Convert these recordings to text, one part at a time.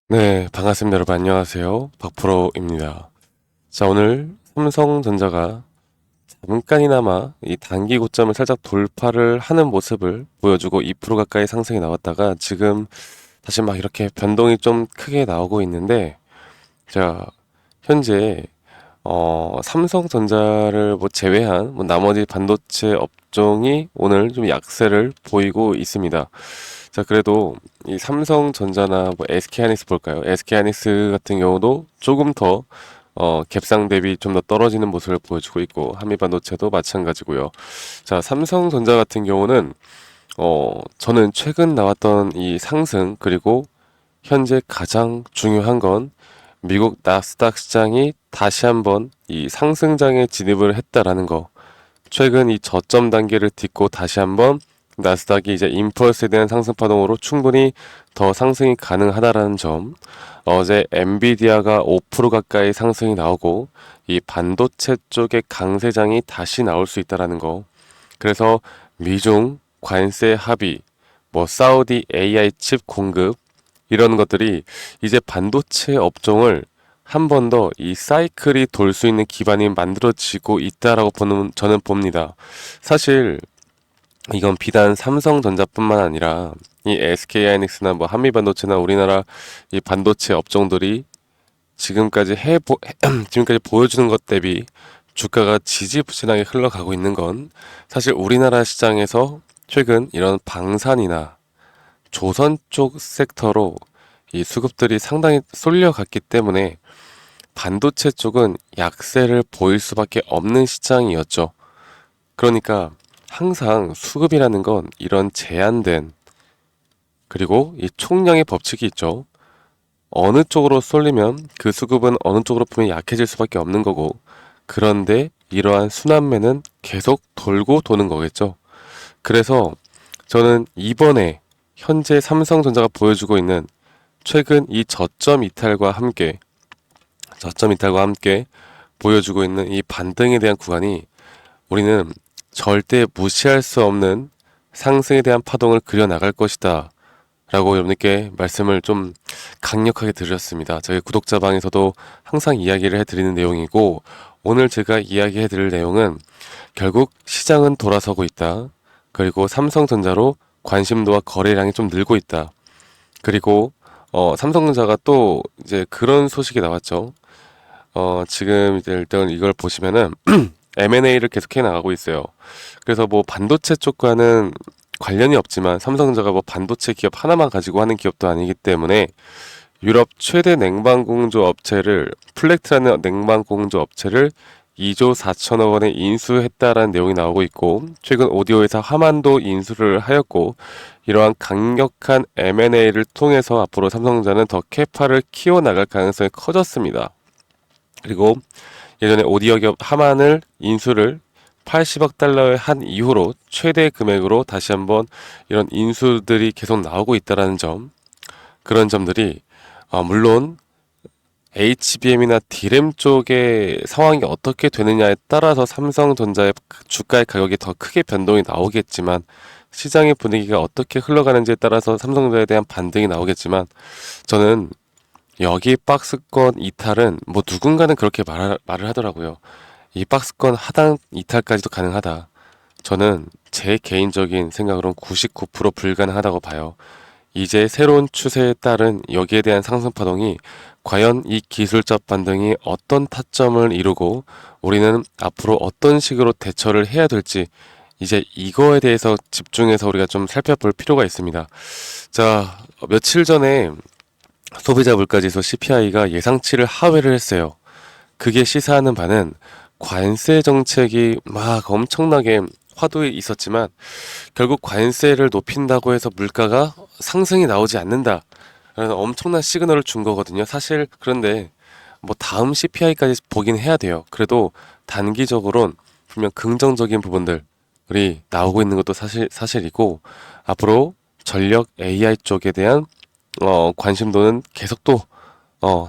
네, 반갑습니다. 여러분 안녕하세요. 박프로입니다. 자, 오늘 삼성전자가 잠깐이나마 이 단기 고점을 살짝 돌파를 하는 모습을 보여주고 2% 가까이 상승이 나왔다가 지금 다시 막 이렇게 변동이 좀 크게 나오고 있는데, 자, 현재 삼성전자를 뭐 제외한 뭐 나머지 반도체 업종이 오늘 좀 약세를 보이고 있습니다. 자, 그래도 이 삼성전자나 뭐 SK하이닉스 볼까요? SK하이닉스 같은 경우도 조금 더 갭상 대비 좀 더 떨어지는 모습을 보여주고 있고, 한미반도체도 마찬가지고요. 자, 삼성전자 같은 경우는 저는 최근 나왔던 이 상승, 그리고 현재 가장 중요한 건 미국 나스닥 시장이 다시 한번 이 상승장에 진입을 했다라는 거. 최근 이 저점 단계를 딛고 다시 한번 나스닥이 이제 임펄스에 대한 상승 파동으로 충분히 더 상승이 가능하다라는 점. 어제 엔비디아가 5% 가까이 상승이 나오고 이 반도체 쪽의 강세장이 다시 나올 수 있다라는 거. 그래서 미중 관세 합의, 뭐 사우디 AI 칩 공급 이런 것들이 이제 반도체 업종을 한 번 더 이 사이클이 돌 수 있는 기반이 만들어지고 있다라고 저는 봅니다. 사실 이건 비단 삼성전자뿐만 아니라 이 SK하이닉스나 뭐 한미반도체나 우리나라 이 반도체 업종들이 지금까지 보여주는 것 대비 주가가 지지부진하게 흘러가고 있는 건 사실 우리나라 시장에서 최근 이런 방산이나 조선 쪽 섹터로 이 수급들이 상당히 쏠려갔기 때문에 반도체 쪽은 약세를 보일 수밖에 없는 시장이었죠. 그러니까 항상 수급이라는 건 이런 제한된, 그리고 이 총량의 법칙이 있죠. 어느 쪽으로 쏠리면 그 수급은 어느 쪽으로 보면 약해질 수밖에 없는 거고, 그런데 이러한 순환매는 계속 돌고 도는 거겠죠. 그래서 저는 이번에 현재 삼성전자가 보여주고 있는 최근 이 저점 이탈과 함께 보여주고 있는 이 반등에 대한 구간이 우리는 절대 무시할 수 없는 상승에 대한 파동을 그려나갈 것이다 라고 여러분께 말씀을 좀 강력하게 드렸습니다. 저희 구독자방에서도 항상 이야기를 해드리는 내용이고, 오늘 제가 이야기해 드릴 내용은 결국 시장은 돌아서고 있다. 그리고 삼성전자로 관심도와 거래량이 좀 늘고 있다. 그리고 삼성전자가 또 이제 그런 소식이 나왔죠. 지금 이제 일단 이걸 보시면은 M&A를 계속해 나가고 있어요. 그래서 뭐 반도체 쪽과는 관련이 없지만 삼성전자가 뭐 반도체 기업 하나만 가지고 하는 기업도 아니기 때문에 유럽 최대 냉방공조 업체를 플렉트라는 냉방공조 업체를 2조 4천억 원에 인수했다라는 내용이 나오고 있고, 최근 오디오 회사 화만도 인수를 하였고, 이러한 강력한 M&A를 통해서 앞으로 삼성전자는 더 캐파를 키워나갈 가능성이 커졌습니다. 그리고 예전에 오디오 기업 하만을 인수를 80억 달러에 한 이후로 최대 금액으로 다시 한번 이런 인수들이 계속 나오고 있다라는 점, 그런 점들이 물론 HBM이나 D램 쪽의 상황이 어떻게 되느냐에 따라서 삼성전자의 주가의 가격이 더 크게 변동이 나오겠지만, 시장의 분위기가 어떻게 흘러가는지에 따라서 삼성전자에 대한 반등이 나오겠지만, 저는 여기 박스권 이탈은 뭐 누군가는 그렇게 말을 하더라고요. 이 박스권 하단 이탈까지도 가능하다. 저는 제 개인적인 생각으로는 99% 불가능하다고 봐요. 이제 새로운 추세에 따른 여기에 대한 상승 파동이 과연 이 기술적 반등이 어떤 타점을 이루고 우리는 앞으로 어떤 식으로 대처를 해야 될지, 이제 이거에 대해서 집중해서 우리가 좀 살펴볼 필요가 있습니다. 자, 며칠 전에 소비자 물가지수 CPI가 예상치를 하회를 했어요. 그게 시사하는 바는 관세 정책이 막 엄청나게 화두에 있었지만 결국 관세를 높인다고 해서 물가가 상승이 나오지 않는다. 그래서 엄청난 시그널을 준 거거든요. 사실 그런데 뭐 다음 CPI까지 보긴 해야 돼요. 그래도 단기적으론 분명 긍정적인 부분들이 나오고 있는 것도 사실이고, 앞으로 전력 AI 쪽에 대한 관심도는 계속 또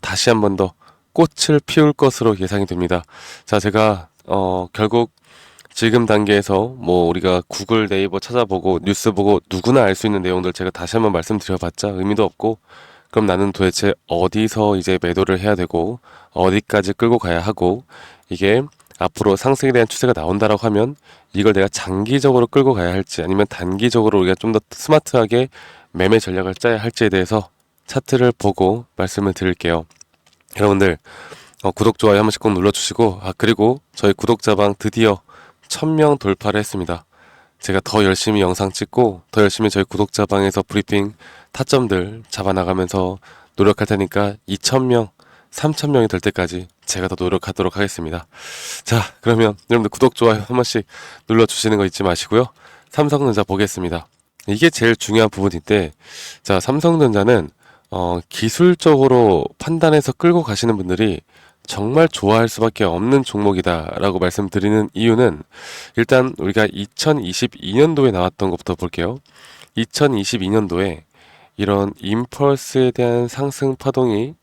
다시 한번 더 꽃을 피울 것으로 예상이 됩니다. 자, 제가 결국 지금 단계에서 뭐 우리가 구글 네이버 찾아보고 뉴스 보고 누구나 알 수 있는 내용들 제가 다시 한번 말씀드려봤자 의미도 없고, 그럼 나는 도대체 어디서 이제 매도를 해야 되고 어디까지 끌고 가야 하고 이게 앞으로 상승에 대한 추세가 나온다라고 하면 이걸 내가 장기적으로 끌고 가야 할지 아니면 단기적으로 우리가 좀 더 스마트하게 매매 전략을 짜야 할지에 대해서 차트를 보고 말씀을 드릴게요. 여러분들 구독, 좋아요 한 번씩 꼭 눌러주시고 그리고 저희 구독자방 드디어 1000명 돌파를 했습니다. 제가 더 열심히 영상 찍고 더 열심히 저희 구독자방에서 브리핑 타점들 잡아나가면서 노력할 테니까 2000명, 3000명이 될 때까지 제가 더 노력하도록 하겠습니다. 자, 그러면 여러분들 구독, 좋아요 한 번씩 눌러주시는 거 잊지 마시고요. 삼성전자 보겠습니다. 이게 제일 중요한 부분인데, 자, 삼성전자는 기술적으로 판단해서 끌고 가시는 분들이 정말 좋아할 수밖에 없는 종목이다라고 말씀드리는 이유는 일단 우리가 2022년도에 나왔던 것부터 볼게요. 2022년도에 이런 임펄스에 대한 상승 파동이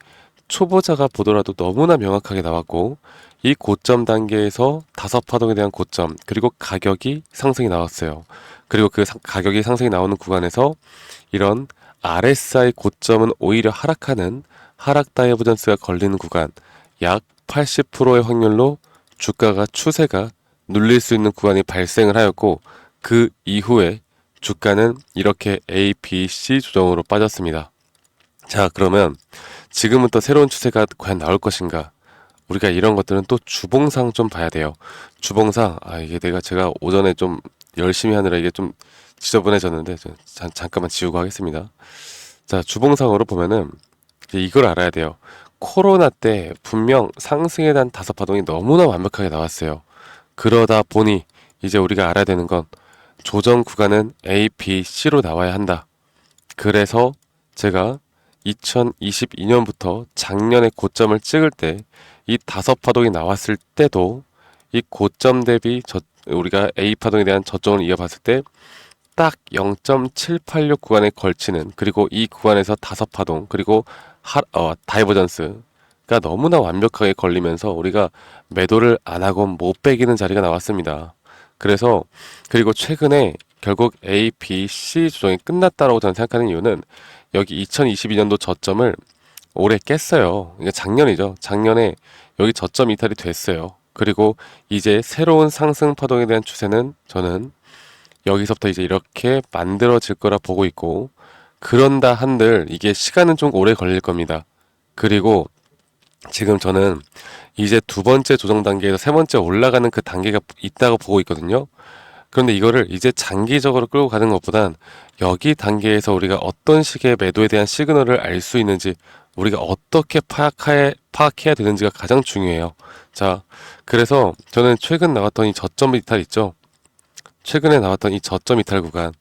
초보자가 보더라도 너무나 명확하게 나왔고 이 고점 단계에서 다섯 파동에 대한 고점 그리고 가격이 상승이 나왔어요. 그리고 그 가격이 상승이 나오는 구간에서 이런 RSI 고점은 오히려 하락하는 하락 다이버전스가 걸리는 구간 약 80%의 확률로 주가가 추세가 눌릴 수 있는 구간이 발생을 하였고 그 이후에 주가는 이렇게 A, B, C 조정으로 빠졌습니다. 자, 그러면 지금은 또 새로운 추세가 과연 나올 것인가? 우리가 이런 것들은 또 주봉상 좀 봐야 돼요. 주봉상, 이게 제가 오전에 좀 열심히 하느라 이게 좀 지저분해졌는데, 잠깐만 지우고 하겠습니다. 자, 주봉상으로 보면은 이걸 알아야 돼요. 코로나 때 분명 상승에 대한 다섯 파동이 너무나 완벽하게 나왔어요. 그러다 보니 이제 우리가 알아야 되는 건 조정 구간은 A, B, C로 나와야 한다. 그래서 제가 2022년부터 작년에 고점을 찍을 때 이 다섯 파동이 나왔을 때도 이 고점 대비 우리가 A 파동에 대한 저점을 이어봤을 때 딱 0.786 구간에 걸치는 그리고 이 구간에서 다섯 파동 그리고 다이버전스가 너무나 완벽하게 걸리면서 우리가 매도를 안 하고 못 빼기는 자리가 나왔습니다. 그래서 그리고 최근에 결국 A, B, C 조정이 끝났다라고 저는 생각하는 이유는 여기 2022년도 저점을 올해 깼어요. 이게 작년이죠. 작년에 여기 저점 이탈이 됐어요. 그리고 이제 새로운 상승 파동에 대한 추세는 저는 여기서부터 이제 이렇게 만들어질 거라 보고 있고 그런다 한들 이게 시간은 좀 오래 걸릴 겁니다. 그리고 지금 저는 이제 두 번째 조정 단계에서 세 번째 올라가는 그 단계가 있다고 보고 있거든요. 그런데 이거를 이제 장기적으로 끌고 가는 것보단 여기 단계에서 우리가 어떤 식의 매도에 대한 시그널을 알 수 있는지 우리가 어떻게 파악해야 되는지가 가장 중요해요. 자, 그래서 저는 최근 나왔던 이 저점 이탈 있죠. 최근에 나왔던 이 저점 이탈 구간,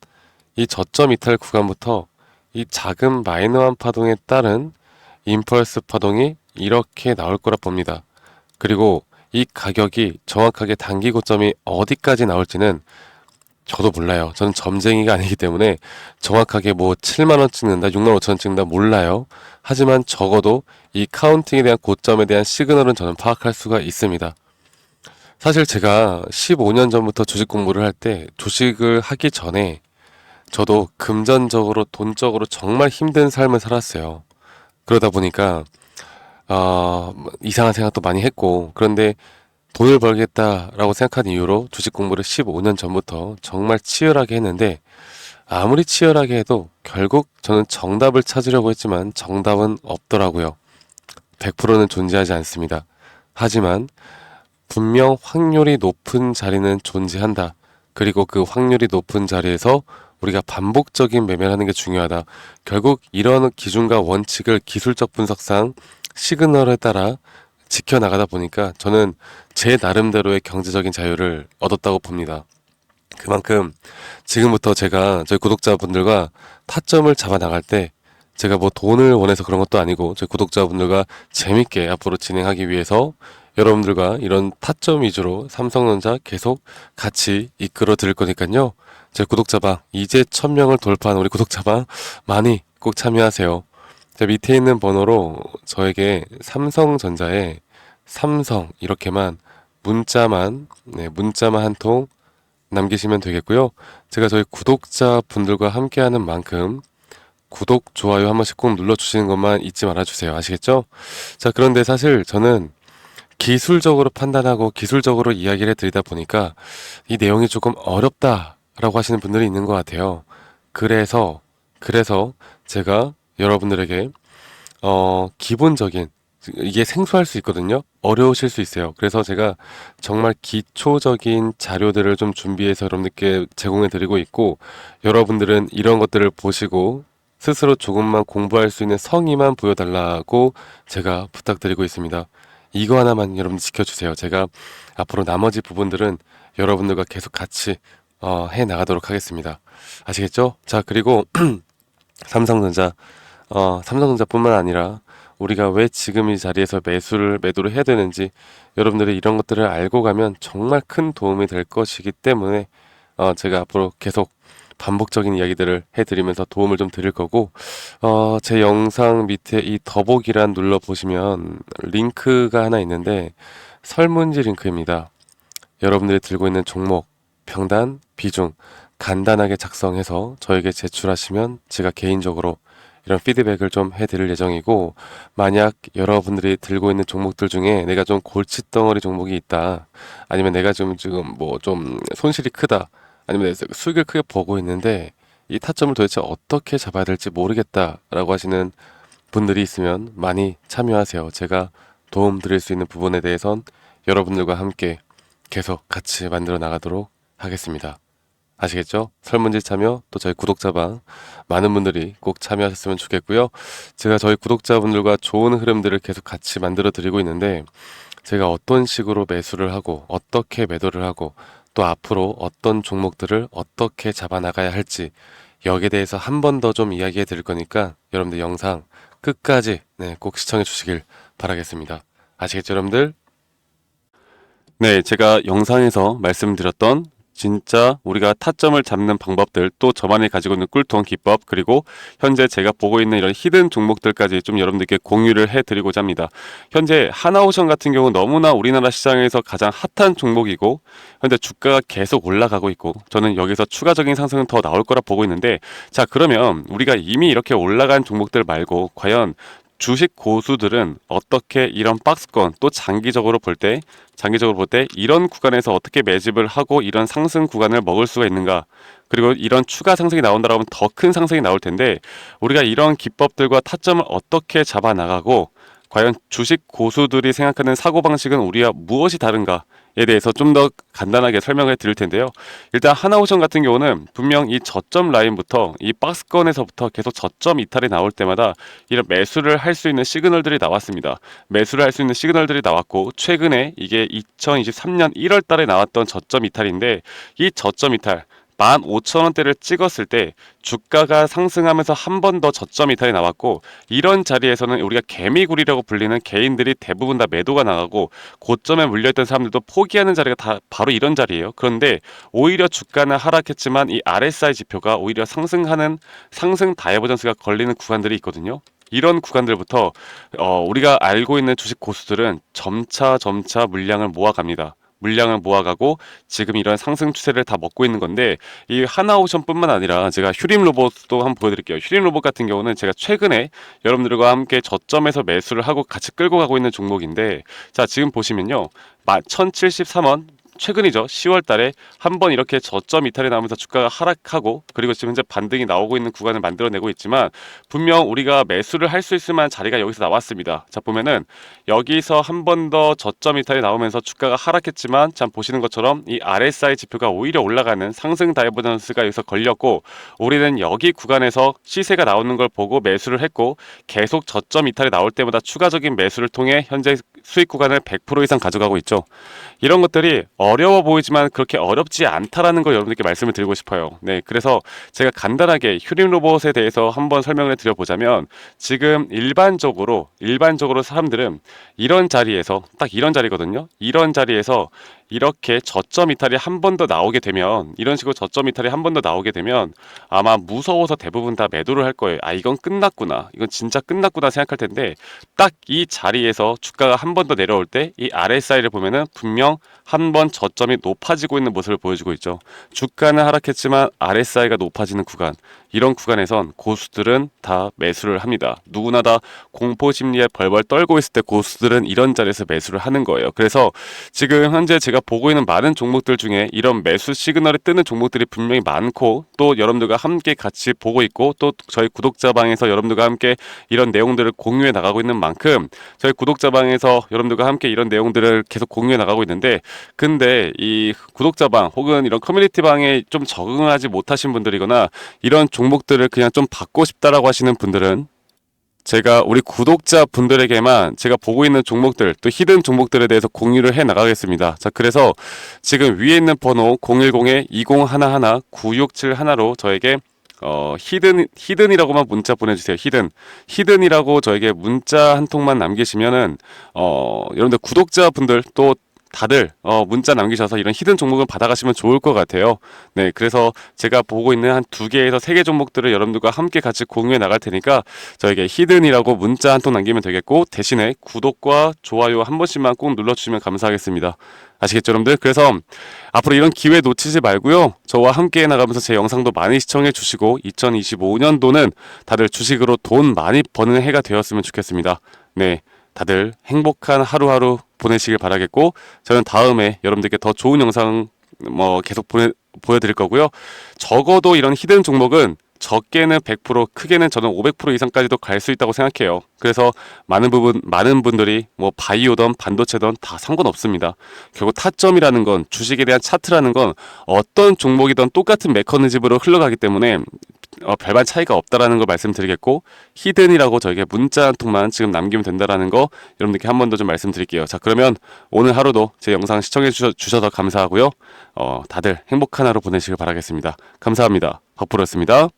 이 저점 이탈 구간부터 이 작은 마이너한 파동에 따른 임펄스 파동이 이렇게 나올 거라 봅니다. 그리고 이 가격이 정확하게 단기 고점이 어디까지 나올지는 저도 몰라요. 저는 점쟁이가 아니기 때문에 정확하게 뭐 7만원 찍는다, 6만 5천원 찍는다 몰라요. 하지만 적어도 이 카운팅에 대한 고점에 대한 시그널은 저는 파악할 수가 있습니다. 사실 제가 15년 전부터 주식 공부를 할 때 주식을 하기 전에 저도 금전적으로 돈적으로 정말 힘든 삶을 살았어요. 그러다 보니까 이상한 생각도 많이 했고 그런데 돈을 벌겠다라고 생각한 이유로 주식 공부를 15년 전부터 정말 치열하게 했는데 아무리 치열하게 해도 결국 저는 정답을 찾으려고 했지만 정답은 없더라고요. 100%는 존재하지 않습니다. 하지만 분명 확률이 높은 자리는 존재한다. 그리고 그 확률이 높은 자리에서 우리가 반복적인 매매를 하는 게 중요하다. 결국 이런 기준과 원칙을 기술적 분석상 시그널에 따라 지켜나가다 보니까 저는 제 나름대로의 경제적인 자유를 얻었다고 봅니다. 그만큼 지금부터 제가 저희 구독자분들과 타점을 잡아 나갈 때 제가 뭐 돈을 원해서 그런 것도 아니고 저희 구독자분들과 재밌게 앞으로 진행하기 위해서 여러분들과 이런 타점 위주로 삼성전자 계속 같이 이끌어 드릴 거니까요. 저희 구독자방 이제 1000명을 돌파한 우리 구독자방 많이 꼭 참여하세요. 제 밑에 있는 번호로 저에게 삼성전자에 삼성 이렇게만 문자만 한 통 남기시면 되겠고요. 제가 저희 구독자분들과 함께하는 만큼 구독, 좋아요 한 번씩 꼭 눌러주시는 것만 잊지 말아주세요. 아시겠죠? 자, 그런데 사실 저는 기술적으로 판단하고 기술적으로 이야기를 해드리다 보니까 이 내용이 조금 어렵다라고 하시는 분들이 있는 것 같아요. 그래서, 그래서 제가 여러분들에게 기본적인, 이게 생소할 수 있거든요. 어려우실 수 있어요. 그래서 제가 정말 기초적인 자료들을 좀 준비해서 여러분들께 제공해 드리고 있고, 여러분들은 이런 것들을 보시고 스스로 조금만 공부할 수 있는 성의만 보여달라고 제가 부탁드리고 있습니다. 이거 하나만 여러분 지켜주세요. 제가 앞으로 나머지 부분들은 여러분들과 계속 같이 해 나가도록 하겠습니다. 아시겠죠? 자, 그리고 삼성전자 삼성전자뿐만 아니라 우리가 왜 지금 이 자리에서 매도를 해야 되는지 여러분들이 이런 것들을 알고 가면 정말 큰 도움이 될 것이기 때문에 제가 앞으로 계속 반복적인 이야기들을 해드리면서 도움을 좀 드릴 거고 제 영상 밑에 이 더보기란 눌러 보시면 링크가 하나 있는데 설문지 링크입니다. 여러분들이 들고 있는 종목, 평단, 비중 간단하게 작성해서 저에게 제출하시면 제가 개인적으로 이런 피드백을 좀 해드릴 예정이고, 만약 여러분들이 들고 있는 종목들 중에 내가 좀 골칫덩어리 종목이 있다, 아니면 내가 지금 뭐 좀 손실이 크다, 아니면 내가 수익을 크게 보고 있는데 이 타점을 도대체 어떻게 잡아야 될지 모르겠다라고 하시는 분들이 있으면 많이 참여하세요. 제가 도움 드릴 수 있는 부분에 대해선 여러분들과 함께 계속 같이 만들어 나가도록 하겠습니다. 아시겠죠? 설문지 참여, 또 저희 구독자방 많은 분들이 꼭 참여하셨으면 좋겠고요. 제가 저희 구독자분들과 좋은 흐름들을 계속 같이 만들어 드리고 있는데, 제가 어떤 식으로 매수를 하고 어떻게 매도를 하고 또 앞으로 어떤 종목들을 어떻게 잡아 나가야 할지, 여기에 대해서 한 번 더 좀 이야기해 드릴 거니까 여러분들 영상 끝까지 꼭 시청해 주시길 바라겠습니다. 아시겠죠, 여러분들? 네, 제가 영상에서 말씀드렸던 진짜 우리가 타점을 잡는 방법들, 또 저만이 가지고 있는 꿀통 기법, 그리고 현재 제가 보고 있는 이런 히든 종목들까지 좀 여러분들께 공유를 해드리고자 합니다. 현재 하나오션 같은 경우 너무나 우리나라 시장에서 가장 핫한 종목이고, 현재 주가가 계속 올라가고 있고, 저는 여기서 추가적인 상승은 더 나올 거라 보고 있는데, 자, 그러면 우리가 이미 이렇게 올라간 종목들 말고 과연 주식 고수들은 어떻게 이런 박스권, 또 장기적으로 볼 때 이런 구간에서 어떻게 매집을 하고 이런 상승 구간을 먹을 수가 있는가? 그리고 이런 추가 상승이 나온다고 하면 더 큰 상승이 나올 텐데, 우리가 이런 기법들과 타점을 어떻게 잡아 나가고 과연 주식 고수들이 생각하는 사고방식은 우리와 무엇이 다른가에 대해서 좀 더 간단하게 설명을 드릴 텐데요. 일단 하나오션 같은 경우는 분명 이 저점 라인부터 이 박스권에서부터 계속 저점 이탈이 나올 때마다 이런 매수를 할 수 있는 시그널들이 나왔습니다. 매수를 할 수 있는 시그널들이 나왔고, 최근에 이게 2023년 1월 달에 나왔던 저점 이탈인데, 이 저점 이탈 15,000원대를 찍었을 때 주가가 상승하면서 한 번 더 저점 이탈이 나왔고, 이런 자리에서는 우리가 개미굴이라고 불리는 개인들이 대부분 다 매도가 나가고 고점에 물려있던 사람들도 포기하는 자리가 다 바로 이런 자리예요. 그런데 오히려 주가는 하락했지만 이 RSI 지표가 오히려 상승하는 상승 다이버전스가 걸리는 구간들이 있거든요. 이런 구간들부터 우리가 알고 있는 주식 고수들은 점차 물량을 모아갑니다. 물량을 모아가고 지금 이런 상승 추세를 다 먹고 있는 건데, 이 하나오션뿐만 아니라 제가 휴림 로봇도 한번 보여드릴게요. 휴림 로봇 같은 경우는 제가 최근에 여러분들과 함께 저점에서 매수를 하고 같이 끌고 가고 있는 종목인데, 자, 지금 보시면요, 1073원 최근이죠. 10월 달에 한번 이렇게 저점 이탈이 나오면서 주가가 하락하고, 그리고 지금 현재 반등이 나오고 있는 구간을 만들어내고 있지만, 분명 우리가 매수를 할 수 있을 만한 자리가 여기서 나왔습니다. 자, 보면은 여기서 한 번 더 저점 이탈이 나오면서 주가가 하락했지만, 참 보시는 것처럼 이 RSI 지표가 오히려 올라가는 상승 다이버전스가 여기서 걸렸고, 우리는 여기 구간에서 시세가 나오는 걸 보고 매수를 했고, 계속 저점 이탈이 나올 때마다 추가적인 매수를 통해 현재 수익 구간을 100% 이상 가져가고 있죠. 이런 것들이 어려워 보이지만 그렇게 어렵지 않다라는 걸 여러분들께 말씀을 드리고 싶어요. 네, 그래서 제가 간단하게 휴림 로봇에 대해서 한번 설명을 드려보자면, 지금 일반적으로 사람들은 이런 자리에서, 딱 이런 자리거든요. 이런 자리에서 이렇게 저점 이탈이 한 번 더 나오게 되면, 이런 식으로 저점 이탈이 한 번 더 나오게 되면 아마 무서워서 대부분 다 매도를 할 거예요. 아, 이건 끝났구나, 이건 진짜 끝났구나 생각할 텐데, 딱 이 자리에서 주가가 한 번 더 내려올 때 이 RSI를 보면은 분명 한 번 저점이 높아지고 있는 모습을 보여주고 있죠. 주가는 하락했지만 RSI가 높아지는 구간, 이런 구간에선 고수들은 다 매수를 합니다. 누구나 다 공포 심리에 벌벌 떨고 있을 때 고수들은 이런 자리에서 매수를 하는 거예요. 그래서 지금 현재 제가 보고 있는 많은 종목들 중에 이런 매수 시그널이 뜨는 종목들이 분명히 많고, 또 여러분들과 함께 같이 보고 있고, 또 저희 구독자방에서 여러분들과 함께 이런 내용들을 공유해 나가고 있는 만큼, 저희 구독자방에서 여러분들과 함께 이런 내용들을 계속 공유해 나가고 있는데, 근데 이 구독자방 혹은 이런 커뮤니티방에 좀 적응하지 못하신 분들이거나 이런 종목들을 그냥 좀 받고 싶다라고 하시는 분들은, 제가 우리 구독자 분들에게만 제가 보고 있는 종목들, 또 히든 종목들에 대해서 공유를 해 나가겠습니다. 자, 그래서 지금 위에 있는 번호 010-2011-9671로 저에게 히든이라고만 문자 보내주세요. 히든이라고 저에게 문자 한 통만 남기시면은, 여러분들 구독자분들 또 다들 문자 남기셔서 이런 히든 종목을 받아가시면 좋을 것 같아요. 네, 그래서 제가 보고 있는 한 2개에서 3개 종목들을 여러분들과 함께 같이 공유해 나갈 테니까 저에게 히든이라고 문자 한 통 남기면 되겠고, 대신에 구독과 좋아요 한 번씩만 꼭 눌러주시면 감사하겠습니다. 아시겠죠, 여러분들? 그래서 앞으로 이런 기회 놓치지 말고요, 저와 함께 나가면서 제 영상도 많이 시청해 주시고 2025년도는 다들 주식으로 돈 많이 버는 해가 되었으면 좋겠습니다. 네, 다들 행복한 하루하루 보내시길 바라겠고, 저는 다음에 여러분들께 더 좋은 영상 계속 보여드릴 거고요. 적어도 이런 히든 종목은 적게는 100%, 크게는 저는 500% 이상까지도 갈 수 있다고 생각해요. 그래서 많은 분들이 바이오든 반도체든 다 상관없습니다. 결국 타점이라는 건, 주식에 대한 차트라는 건 어떤 종목이든 똑같은 메커니즘으로 흘러가기 때문에 별반 차이가 없다라는 걸 말씀드리겠고, 히든이라고 저에게 문자 한 통만 지금 남기면 된다라는 거 여러분들께 한 번 더 좀 말씀드릴게요. 자, 그러면 오늘 하루도 제 영상 시청해 주셔서 감사하고요. 다들 행복한 하루 보내시길 바라겠습니다. 감사합니다. 박프로였습니다.